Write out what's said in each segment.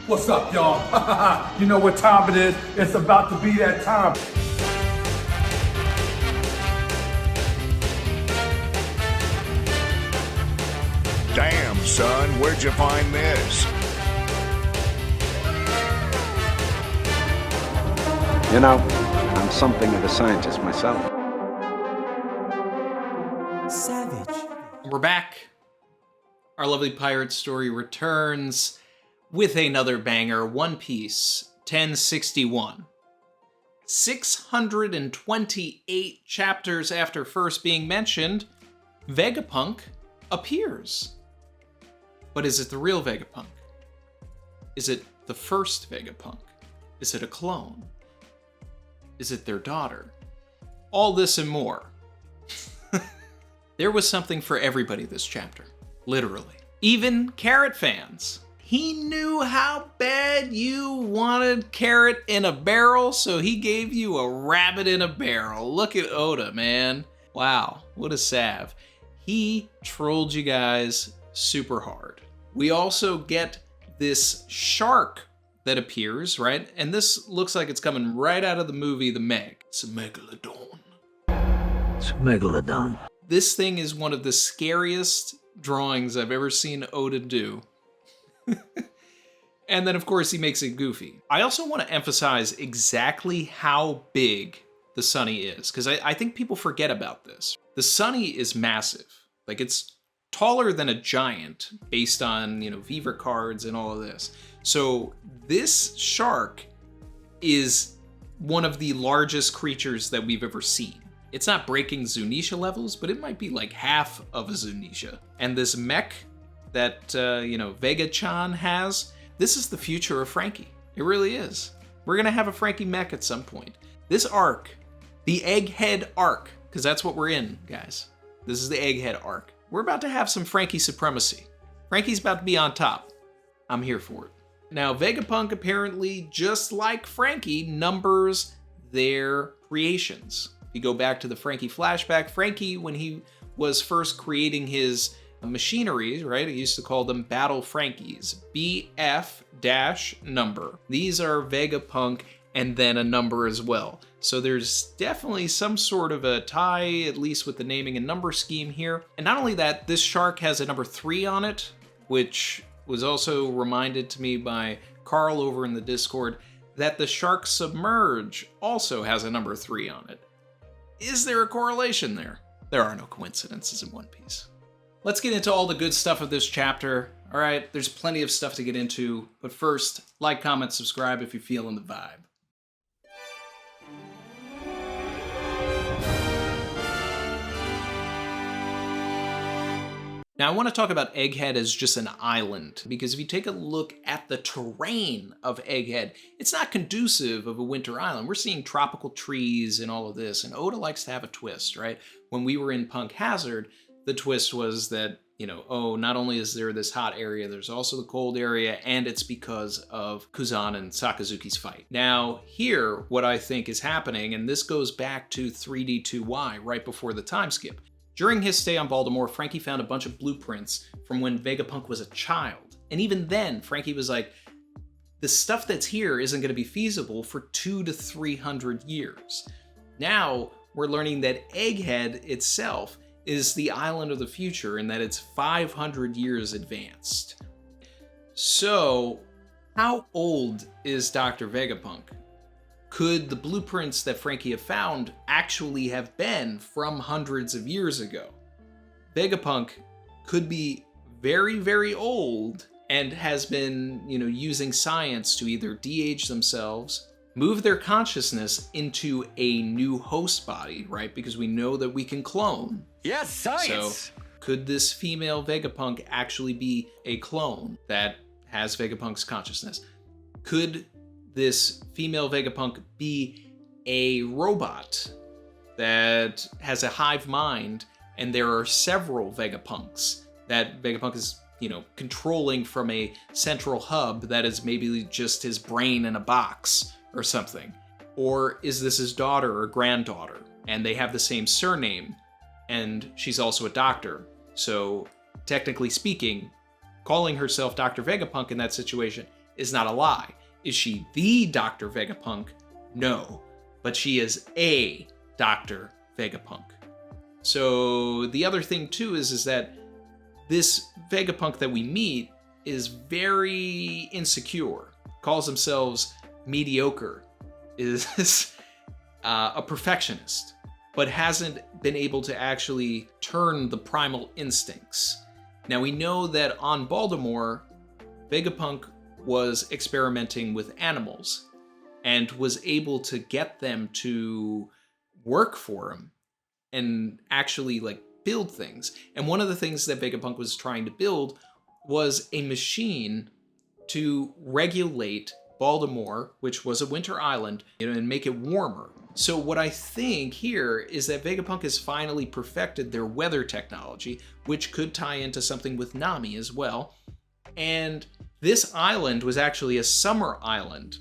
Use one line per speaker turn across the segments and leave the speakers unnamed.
What's up, y'all? You know what time it is? It's about to be that time.
Damn, son, where'd you find this?
You know, I'm something of a scientist myself.
Savage.
We're back. Our lovely pirate story returns with another banger, One Piece 1061. 628 chapters after first being mentioned, Vegapunk appears. But is it the real Vegapunk? Is it the first Vegapunk? Is it a clone? Is it their daughter? All this and more. There was something for everybody this chapter, literally. Even Carrot fans. He knew how bad you wanted Carrot in a barrel, so he gave you a rabbit in a barrel. Look at Oda, man. Wow, what a sav. He trolled you guys super hard. We also get this shark that appears, right? And this looks like it's coming right out of the movie The Meg. It's a megalodon.
It's a megalodon.
This thing is one of the scariest drawings I've ever seen Oda do. And then, of course, he makes it goofy. I also want to emphasize exactly how big the Sunny is, because I think people forget about this. The Sunny is massive. Like, it's taller than a giant based on, Viva cards and all of this. So this shark is one of the largest creatures that we've ever seen. It's not breaking Zunisha levels, but it might be like half of a Zunisha. And this mech that, Vega-chan has, this is the future of Franky. It really is. We're gonna have a Franky mech at some point. This arc, the Egghead arc, because that's what we're in, guys. This is the Egghead arc. We're about to have some Franky supremacy. Franky's about to be on top. I'm here for it. Now, Vegapunk apparently, just like Franky, numbers their creations. If you go back to the Franky flashback, Franky, when he was first creating his machinery, right? He used to call them Battle Frankies. BF-number. These are Vegapunk and then a number as well. So there's definitely some sort of a tie, at least with the naming and number scheme here. And not only that, this shark has a number 3 on it, which was also reminded to me by Carl over in the Discord, that the shark Submerge also has a number 3 on it. Is there a correlation there? There are no coincidences in One Piece. Let's get into all the good stuff of this chapter. All right, there's plenty of stuff to get into, but first, like, comment, subscribe if you're feeling the vibe. Now, I want to talk about Egghead as just an island, because if you take a look at the terrain of Egghead, it's not conducive of a winter island. We're seeing tropical trees and all of this, and Oda likes to have a twist, right? When we were in Punk Hazard, the twist was that, not only is there this hot area, there's also the cold area, and it's because of Kuzan and Sakazuki's fight. Now, here, what I think is happening, and this goes back to 3D2Y, right before the time skip. During his stay on Baltimore, Franky found a bunch of blueprints from when Vegapunk was a child. And even then, Franky was like, the stuff that's here isn't going to be feasible for 200 to 300 years. Now, we're learning that Egghead itself is the island of the future and that it's 500 years advanced. So, how old is Dr. Vegapunk? Could the blueprints that Franky have found actually have been from hundreds of years ago? Vegapunk could be very, very old and has been, using science to either de-age themselves, move their consciousness into a new host body, right? Because we know that we can clone.
Yes, science!
So, could this female Vegapunk actually be a clone that has Vegapunk's consciousness? Could this female Vegapunk be a robot that has a hive mind, and there are several Vegapunks that Vegapunk is, controlling from a central hub that is maybe just his brain in a box or something? Or is this his daughter or granddaughter, and they have the same surname, and she's also a doctor? So, technically speaking, calling herself Dr. Vegapunk in that situation is not a lie. Is she the Dr. Vegapunk? No, but she is a Dr. Vegapunk. So the other thing too is that this Vegapunk that we meet is very insecure, calls themselves mediocre, is a perfectionist, but hasn't been able to actually turn the primal instincts. Now we know that on Baltimore, Vegapunk was experimenting with animals and was able to get them to work for him and actually like build things. And one of the things that Vegapunk was trying to build was a machine to regulate Baltimore, which was a winter island, and make it warmer. So what I think here is that Vegapunk has finally perfected their weather technology, which could tie into something with Nami as well. And this island was actually a summer island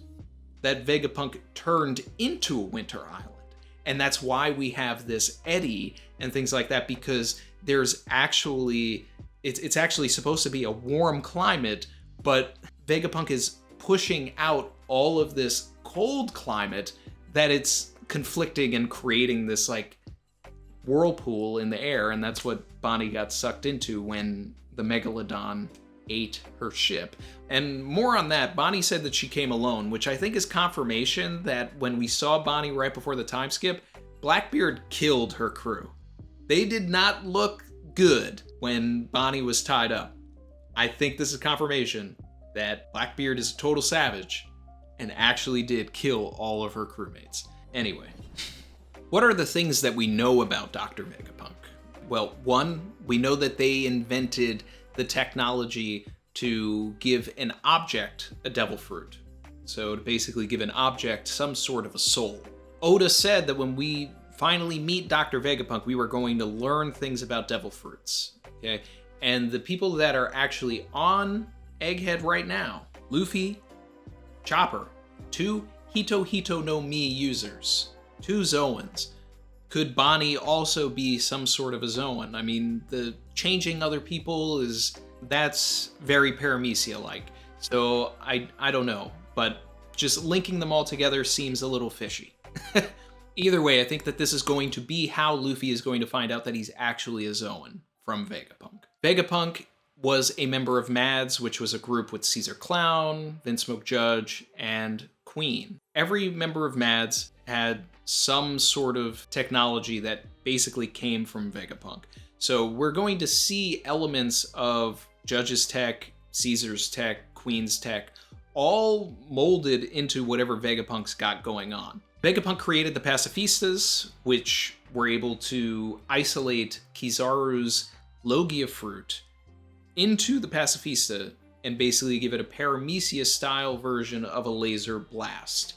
that Vegapunk turned into a winter island. And that's why we have this eddy and things like that, because there's actually, it's actually supposed to be a warm climate, but Vegapunk is pushing out all of this cold climate that it's conflicting and creating this like whirlpool in the air. And that's what Bonney got sucked into when the Megalodon ate her ship. And more on that, Bonney said that she came alone, which I think is confirmation that when we saw Bonney right before the time skip, Blackbeard killed her crew. They did not look good when Bonney was tied up. I think this is confirmation that Blackbeard is a total savage and actually did kill all of her crewmates. Anyway, what are the things that we know about Dr. Vegapunk? Well, one, we know that they invented the technology to give an object a devil fruit. So to basically give an object some sort of a soul. Oda said that when we finally meet Dr. Vegapunk, we were going to learn things about devil fruits. Okay, and the people that are actually on Egghead right now, Luffy, Chopper, 2 Hito no Mi users, 2 Zoans. Could Bonney also be some sort of a Zoan? I mean, the changing other people that's very Paramecia-like. So I don't know, but just linking them all together seems a little fishy. Either way, I think that this is going to be how Luffy is going to find out that he's actually a Zoan from Vegapunk. Vegapunk was a member of Mads, which was a group with Caesar Clown, Vince Smoke Judge, and Queen. Every member of Mads had some sort of technology that basically came from Vegapunk. So we're going to see elements of Judge's tech, Caesar's tech, Queen's tech, all molded into whatever Vegapunk's got going on. Vegapunk created the Pacifistas, which were able to isolate Kizaru's Logia fruit into the Pacifista and basically give it a Paramecia-style version of a laser blast.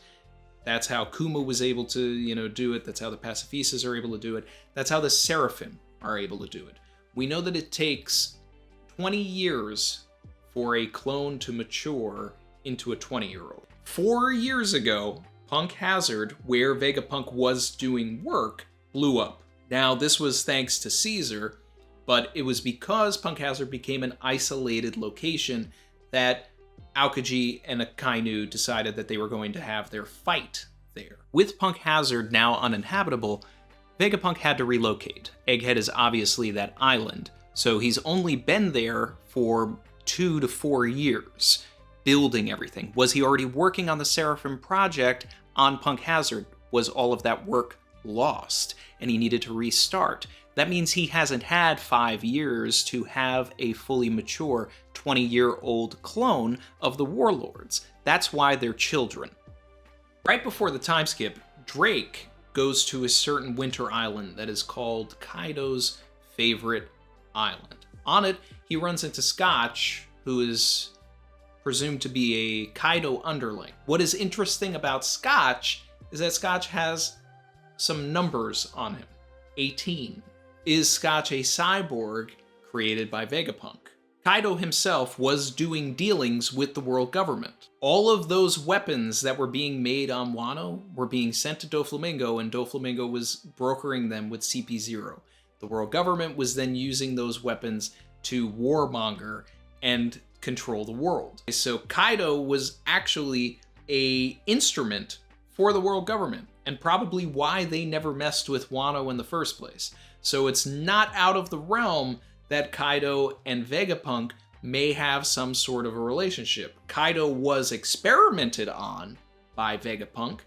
That's how Kuma was able to, do it. That's how the Pacifistas are able to do it. That's how the Seraphim are able to do it. We know that it takes 20 years for a clone to mature into a 20-year-old. 4 years ago, Punk Hazard, where Vegapunk was doing work, blew up. Now, this was thanks to Caesar, but it was because Punk Hazard became an isolated location that Aokiji and Akainu decided that they were going to have their fight there. With Punk Hazard now uninhabitable, Vegapunk had to relocate. Egghead is obviously that island, so he's only been there for 2 to 4 years, building everything. Was he already working on the Seraphim project on Punk Hazard? Was all of that work lost, and he needed to restart? That means he hasn't had 5 years to have a fully mature 20-year-old clone of the Warlords. That's why they're children. Right before the time skip, Drake goes to a certain winter island that is called KAIDO'S favorite island. On it, he runs into Scotch, who is presumed to be a Kaido underling. What is interesting about Scotch is that Scotch has some numbers on him. 18. Is Scotch a cyborg created by Vegapunk? Kaido himself was doing dealings with the world government. All of those weapons that were being made on Wano were being sent to Doflamingo, and Doflamingo was brokering them with CP0. The world government was then using those weapons to warmonger and control the world. So Kaido was actually a instrument for the world government, and probably why they never messed with Wano in the first place. So it's not out of the realm that Kaido and Vegapunk may have some sort of a relationship. Kaido was experimented on by Vegapunk,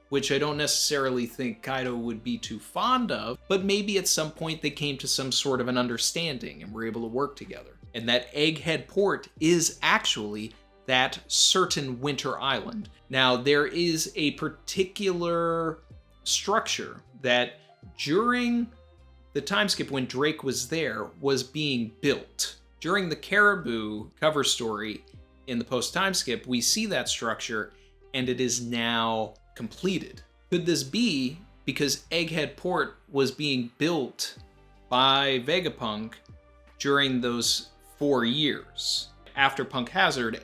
which I don't necessarily think Kaido would be too fond of, but maybe at some point they came to some sort of an understanding and were able to work together. And that Egghead port is actually that certain winter island. Now, there is a particular structure that during the time skip when Drake was there was being built. During the Caribou cover story in the post-time skip, we see that structure and it is now completed. Could this be because Egghead Port was being built by Vegapunk during those 4 years? After Punk Hazard,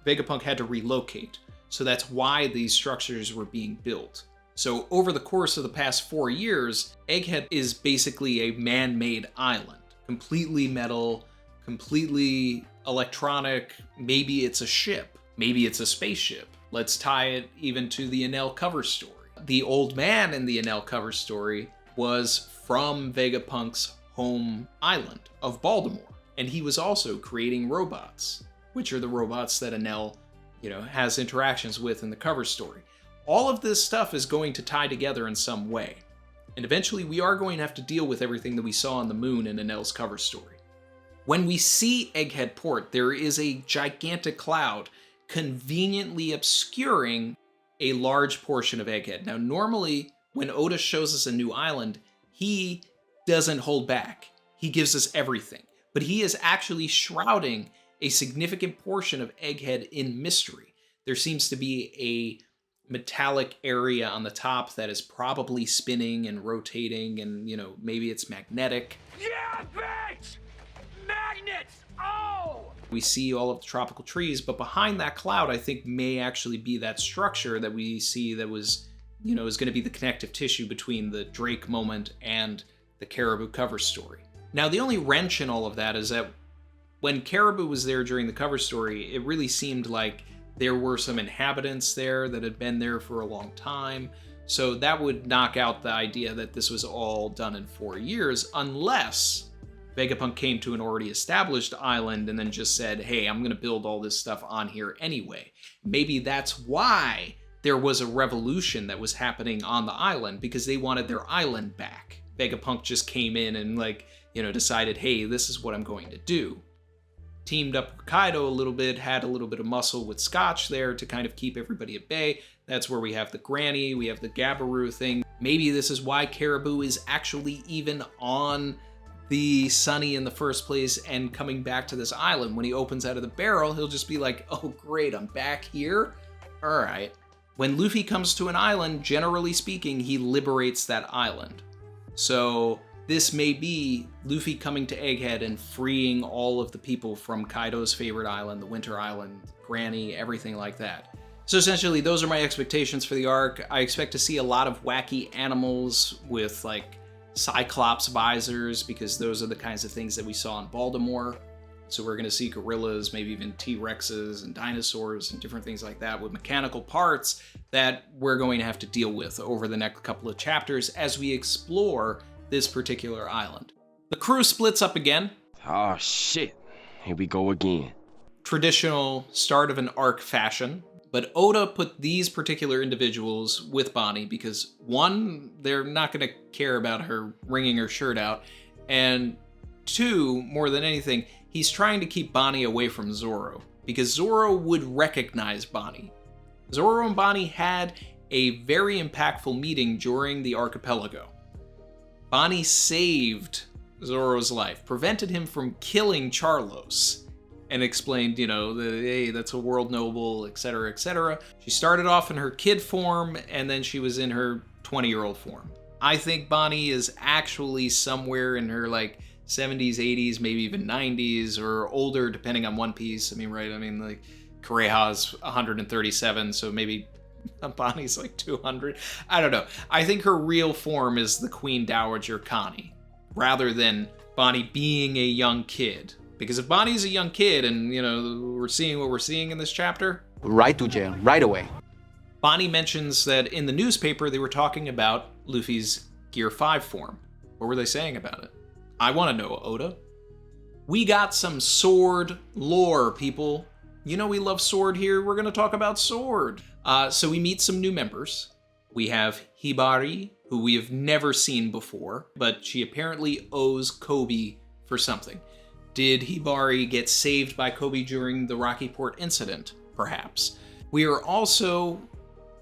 Vegapunk had to relocate. So that's why these structures were being built. So over the course of the past 4 years, Egghead is basically a man-made island. Completely metal, completely electronic. Maybe it's a ship. Maybe it's a spaceship. Let's tie it even to the Enel cover story. The old man in the Enel cover story was from Vegapunk's home island of Baltimore. And he was also creating robots, which are the robots that Enel, has interactions with in the cover story. All of this stuff is going to tie together in some way. And eventually we are going to have to deal with everything that we saw on the moon in Enel's cover story. When we see Egghead Port, there is a gigantic cloud conveniently obscuring a large portion of Egghead. Now, normally, when Oda shows us a new island, he doesn't hold back. He gives us everything. But he is actually shrouding a significant portion of Egghead in mystery. There seems to be a metallic area on the top that is probably spinning and rotating, and, maybe it's magnetic.
Yeah, bitch! Magnets! Oh!
We see all of the tropical trees, but behind that cloud, I think, may actually be that structure that we see that was, is going to be the connective tissue between the Drake moment and the Caribou cover story. Now, the only wrench in all of that is that when Caribou was there during the cover story, it really seemed like there were some inhabitants there that had been there for a long time. So that would knock out the idea that this was all done in 4 years, unless Vegapunk came to an already established island and then just said, hey, I'm going to build all this stuff on here anyway. Maybe that's why there was a revolution that was happening on the island, because they wanted their island back. Vegapunk just came in and decided, hey, this is what I'm going to do. Teamed up with Kaido a little bit, had a little bit of muscle with Scotch there to kind of keep everybody at bay. That's where we have the granny, we have the Gabiru thing. Maybe this is why Caribou is actually even on the Sunny in the first place and coming back to this island. When he opens out of the barrel, he'll just be like, oh great, I'm back here? All right. When Luffy comes to an island, generally speaking, he liberates that island. So this may be Luffy coming to Egghead and freeing all of the people from Kaido's favorite island, the Winter Island, Granny, everything like that. So essentially, those are my expectations for the arc. I expect to see a lot of wacky animals with Cyclops visors, because those are the kinds of things that we saw in Baltimore. So we're going to see gorillas, maybe even T-Rexes and dinosaurs and different things like that with mechanical parts that we're going to have to deal with over the next couple of chapters as we explore this particular island. The crew splits up again.
Oh shit, here we go again.
Traditional start of an arc fashion, but Oda put these particular individuals with Bonney because, one, they're not going to care about her wringing her shirt out, and two, more than anything, he's trying to keep Bonney away from Zoro, because Zoro would recognize Bonney. Zoro and Bonney had a very impactful meeting during the archipelago. Bonney saved Zoro's life, prevented him from killing Charlos, and explained, that, hey, that's a world noble, etc., etc. She started off in her kid form, and then she was in her 20-year-old form. I think Bonney is actually somewhere in her, 70s, 80s, maybe even 90s, or older, depending on One Piece. Kureha's 137, so maybe Bonnie's 200. I don't know. I think her real form is the Queen Dowager Connie, rather than Bonney being a young kid. Because if Bonney's a young kid and, we're seeing what we're seeing in this chapter...
Right to jail, right away.
Bonney mentions that in the newspaper they were talking about Luffy's Gear 5 form. What were they saying about it? I want to know, Oda. We got some sword lore, people. We love sword here. We're going to talk about sword. So we meet some new members. We have Hibari, who we have never seen before, but she apparently owes Kobe for something. Did Hibari get saved by Kobe during the Rocky Port incident? Perhaps. We are also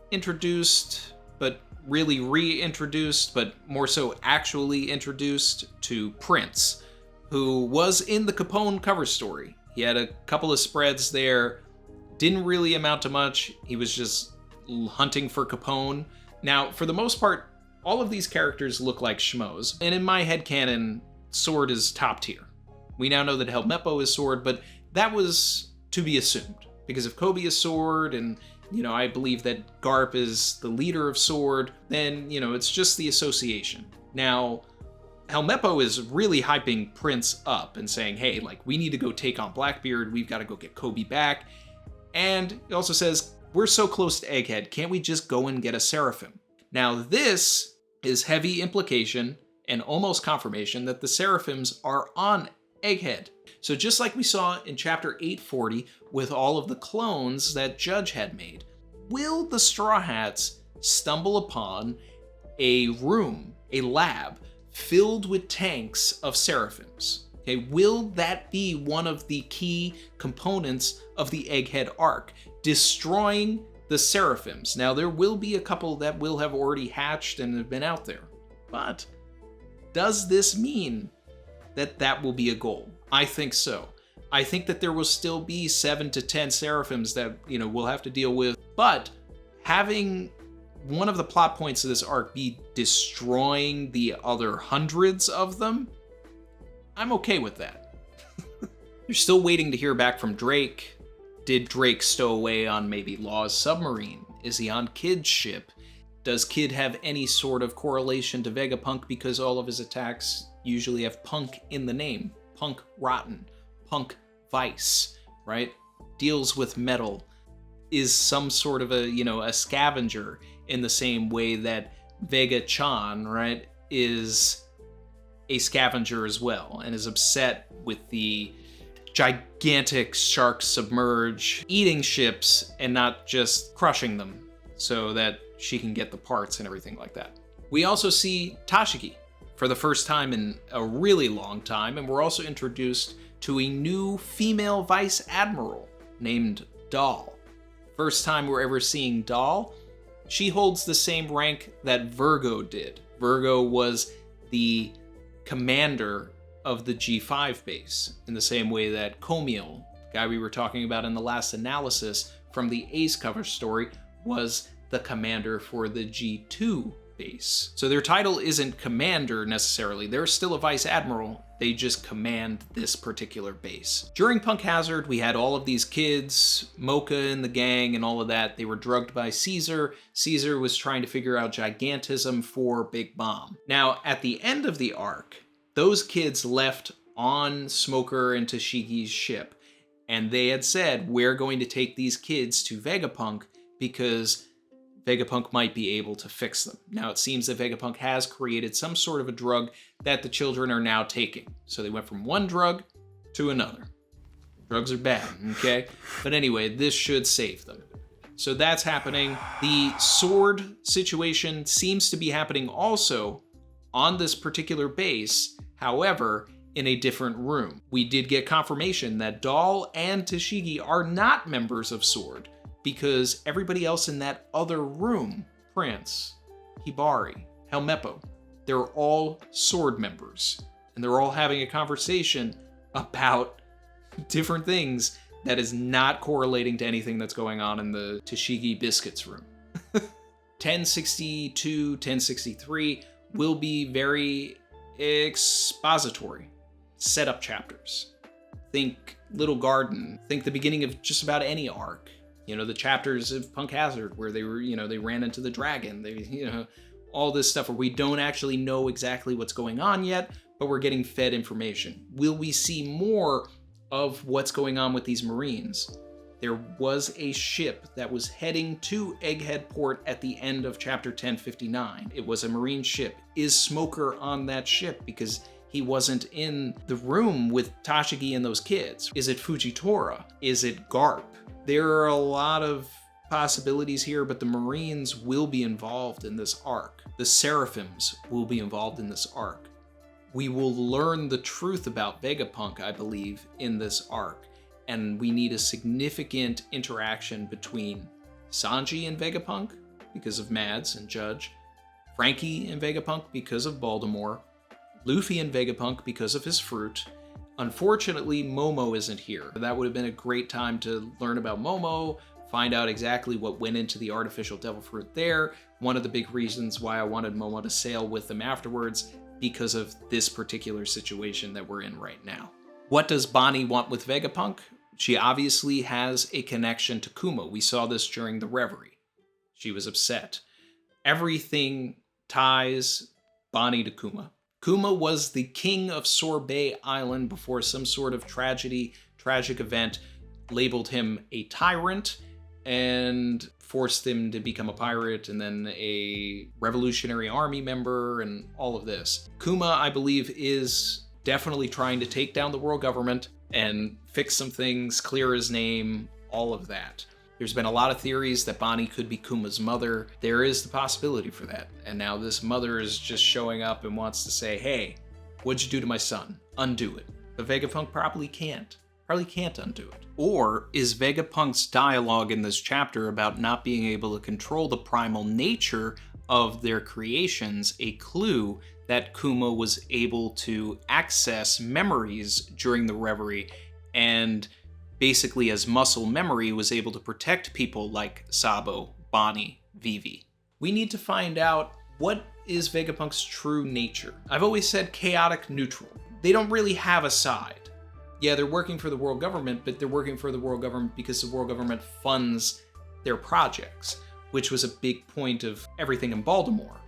introduced, but really reintroduced, but more so actually introduced to Prince, who was in the Capone cover story. He had a couple of spreads there, didn't really amount to much. He was just hunting for Capone. Now, for the most part, all of these characters look like schmoes, and in my headcanon, Sword is top tier. We now know that Helmeppo is Sword, but that was to be assumed, because if Kobe is Sword, and I believe that Garp is the leader of Sword, then, it's just the association. Now, Helmeppo is really hyping Prince up and saying, hey, we need to go take on Blackbeard, we've got to go get Kobe back. And he also says, we're so close to Egghead, can't we just go and get a Seraphim? Now, this is heavy implication and almost confirmation that the Seraphims are on Egghead. So just like we saw in chapter 840 with all of the clones that Judge had made, will the Straw Hats stumble upon a room, a lab, filled with tanks of Seraphims? Okay, will that be one of the key components of the Egghead arc, destroying the Seraphims? Now, there will be a couple that will have already hatched and have been out there, but does this mean that that will be a goal? I think so. I think that there will still be 7 to 10 Seraphims that, we'll have to deal with, but having one of the plot points of this arc be destroying the other hundreds of them, I'm okay with that. You're still waiting to hear back from Drake. Did Drake stow away on maybe Law's submarine? Is he on Kid's ship? Does Kid have any sort of correlation to Vegapunk because all of his attacks usually have Punk in the name? Punk Rotten, Punk Vice, right? Deals with metal, is some sort of a scavenger in the same way that Vega-chan, right, is a scavenger as well and is upset with the gigantic sharks submerge, eating ships and not just crushing them so that she can get the parts and everything like that. We also see Tashigi for the first time in a really long time, and we're also introduced to a new female vice admiral named Doll. First time we're ever seeing Doll. She holds the same rank that Virgo did. Virgo was the commander of the G5 base, in the same way that Komiel, the guy we were talking about in the last analysis from the Ace cover story, was the commander for the G2 base. So their title isn't commander necessarily, they're still a vice admiral, they just command this particular base. During Punk Hazard, we had all of these kids, Mocha and the gang and all of that. They were drugged by Caesar. Caesar was trying to figure out gigantism for Big Bomb. Now, at the end of the arc, those kids left on Smoker and Tashigi's ship, and they had said, we're going to take these kids to Vegapunk because Vegapunk might be able to fix them. Now, it seems that Vegapunk has created some sort of a drug that the children are now taking. So they went from one drug to another. Drugs are bad, okay? But anyway, this should save them. So that's happening. The sword situation seems to be happening also on this particular base, however, in a different room. We did get confirmation that Doll and Tashigi are not members of Sword, because everybody else in that other room, Prince, Hibari, Helmeppo, they're all Sword members. And they're all having a conversation about different things that is not correlating to anything that's going on in the Tashigi Biscuits room. 1062, 1063 will be very expository. Setup chapters. Think Little Garden. Think the beginning of just about any arc. The chapters of Punk Hazard where they were, they ran into the dragon. They, all this stuff where we don't actually know exactly what's going on yet, but we're getting fed information. Will we see more of what's going on with these Marines. There was a ship that was heading to Egghead Port at the end of chapter 1059. It was a Marine ship. Is Smoker on that ship because he wasn't in the room with Tashigi and those kids? Is it Fujitora? Is it Garp? There are a lot of possibilities here, but the Marines will be involved in this arc. The Seraphims will be involved in this arc. We will learn the truth about Vegapunk, I believe, in this arc. And we need a significant interaction between Sanji and Vegapunk because of Mads and Judge, Franky and Vegapunk because of Baltimore, Luffy and Vegapunk because of his fruit. Unfortunately, Momo isn't here. That would have been a great time to learn about Momo, find out exactly what went into the artificial devil fruit there. One of the big reasons why I wanted Momo to sail with them afterwards, because of this particular situation that we're in right now. What does Bonney want with Vegapunk? She obviously has a connection to Kuma. We saw this during the Reverie. She was upset. Everything ties Bonney to Kuma. Kuma was the king of Sorbet Island before some sort of tragic event labeled him a tyrant and forced him to become a pirate and then a Revolutionary Army member and all of this. Kuma, I believe, is definitely trying to take down the world government and fix some things, clear his name, all of that. There's been a lot of theories that Bonney could be Kuma's mother. There is the possibility for that. And now this mother is just showing up and wants to say, hey, what'd you do to my son? Undo it. But Vegapunk probably can't undo it. Or is Vegapunk's dialogue in this chapter about not being able to control the primal nature of their creations a clue that Kuma was able to access memories during the Reverie and basically as muscle memory was able to protect people like Sabo, Bonney, Vivi? We need to find out what is Vegapunk's true nature. I've always said chaotic neutral. They don't really have a side. Yeah, they're working for the world government, but they're working for the world government because the world government funds their projects, which was a big point of everything in Baltimore,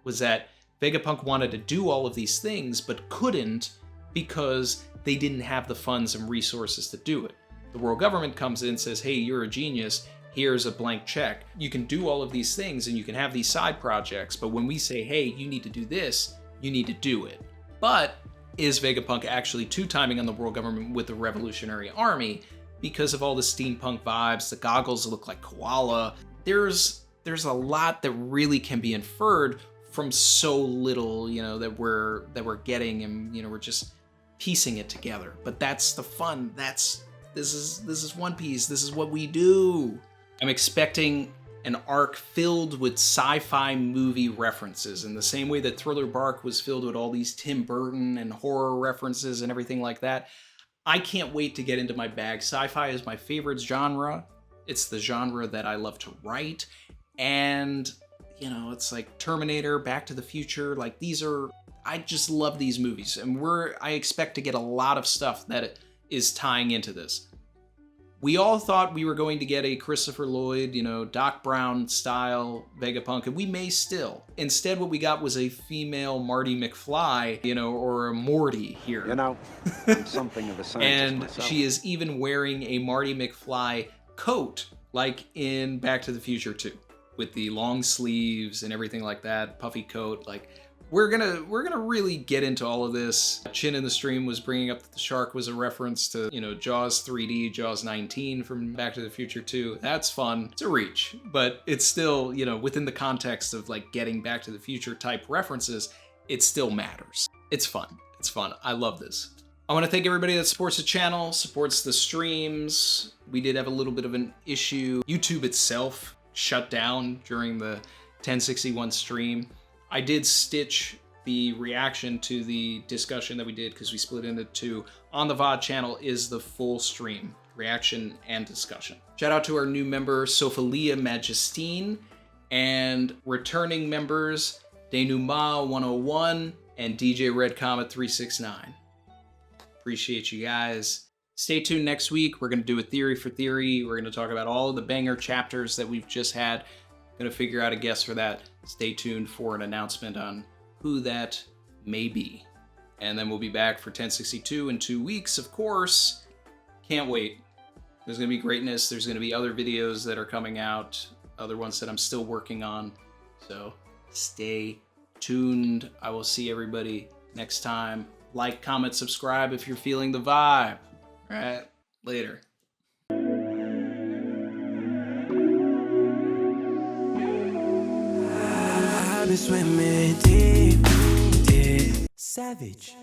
was that Vegapunk wanted to do all of these things, but couldn't because they didn't have the funds and resources to do it. The world government comes in and says, hey, you're a genius, here's a blank check. You can do all of these things and you can have these side projects, but when we say, hey, you need to do this, you need to do it. But is Vegapunk actually two-timing on the world government with the Revolutionary Army because of all the steampunk vibes? The goggles look like koala. There's a lot that really can be inferred from so little, that we're getting, and we're just piecing it together. But that's the fun. This is One Piece. This is what we do. I'm expecting an arc filled with sci-fi movie references in the same way that Thriller Bark was filled with all these Tim Burton and horror references and everything like that. I can't wait to get into my bag. Sci-fi is my favorite genre. It's the genre that I love to write. And, it's like Terminator, Back to the Future. Like, I just love these movies. And I expect to get a lot of stuff that is tying into this. We all thought we were going to get a Christopher Lloyd, Doc Brown style Vegapunk, and we may still. Instead, what we got was a female Marty McFly, or a Morty here.
I'm something of a scientist
and
myself.
she is even wearing a Marty McFly coat, like in Back to the Future 2, with the long sleeves and everything like that, puffy coat. Like, we're gonna really get into all of this. Chin in the stream was bringing up that the shark was a reference to, Jaws 3D, Jaws 19 from Back to the Future 2. That's fun. It's a reach, but it's still, within the context of like getting Back to the Future type references, it still matters. It's fun. It's fun. I love this. I want to thank everybody that supports the channel, supports the streams. We did have a little bit of an issue. YouTube itself shut down during the 1061 stream. I did stitch the reaction to the discussion that we did because we split into two. On the VOD channel is the full stream, reaction and discussion. Shout out to our new member, Sophalia Majestine, and returning members, Denuma 101 and DJ Red Comet 369. Appreciate you guys. Stay tuned next week. We're going to do a theory for theory. We're going to talk about all of the banger chapters that we've just had. Going to figure out a guess for that. Stay tuned for an announcement on who that may be. And then we'll be back for 1062 in 2 weeks, of course. Can't wait. There's going to be greatness. There's going to be other videos that are coming out, other ones that I'm still working on. So stay tuned. I will see everybody next time. Like, comment, subscribe if you're feeling the vibe. All right, later.
I've been swimming deep, deep. Savage.